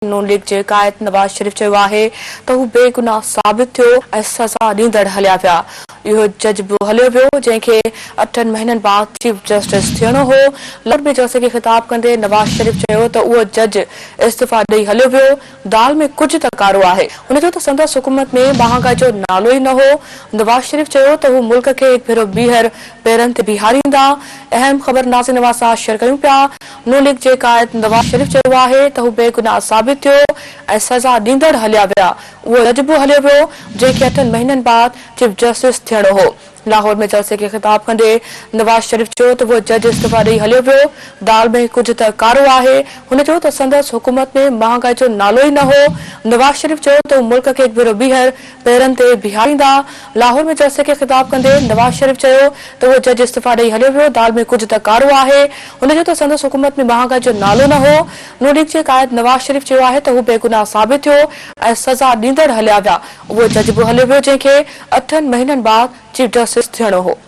नून league जे क़ाइद नवाज़ शरीफ चयो आहे त हू बेगुनाह साबित थियो ऐं सज़ा ॾींदड़ हलिया विया। इहो जज बि हलियो वियो जंहिंखे 8 महीननि बाद चीफ जस्टिस थियणो हो। लाहौर में जलसे खे ख़िताब कंदे नवाज़ शरीफ चयो त उहो जज इस्तीफ़ा ॾेई हलियो वियो। दाल में कुझु त कारो आहे। हुन चयो त संदसि हुकूमत में महांगाई जो नालो ई न हो। नवाज़ शरीफ चयो त हू मुल्क खे हिकु भेरो ॿीहर पेरनि ते बीहारींदा। अहम ख़बर नाज़रीन अवां सां शेयर कयूं पिया। नून लीग जे क़ाइद नवाज़ शरीफ चयो आहे त हू बेगुनाह साबित थियो ऐं सज़ा ॾींदड़ हलिया विया। उहो जज बि हलियो वियो जंहिंखे 8 महीननि बाद चीफ जस्टिस थियणो हो। लाहौर में जलसे खे ख़िताब कंदे नवाज़ शरीफ चयो त उहो जज इस्तीफ़ा ॾेई हलियो वियो। दाल में कुझु त कारो आहे। हुन चयो त संदसि हुकूमत में महांगाई जो नालो ई न हो। नवाज़ शरीफ चयो त हू मुल्क खे हिकु भेरो ॿीहर पेरनि ते बीहारींदा। लाहौर में जलसे खे ख़िताब कंदे नवाज़ शरीफ चयो त उहो जज इस्तीफ़ा ॾेई हलियो वियो। दाल में कुझु त कारो आहे। हुन चयो त संदसि हुकूमत में महांगाई जो नालो न हो। नून लीग जे क़ाइद नवाज़ शरीफ चयो आहे त हू बेगुनाह साबित थियो ऐं सज़ा ॾींदड़ हलिया विया। उहो जज बि हलियो वियो जंहिंखे 8 महीननि बाद चीफ जस्टिस थियणो हो।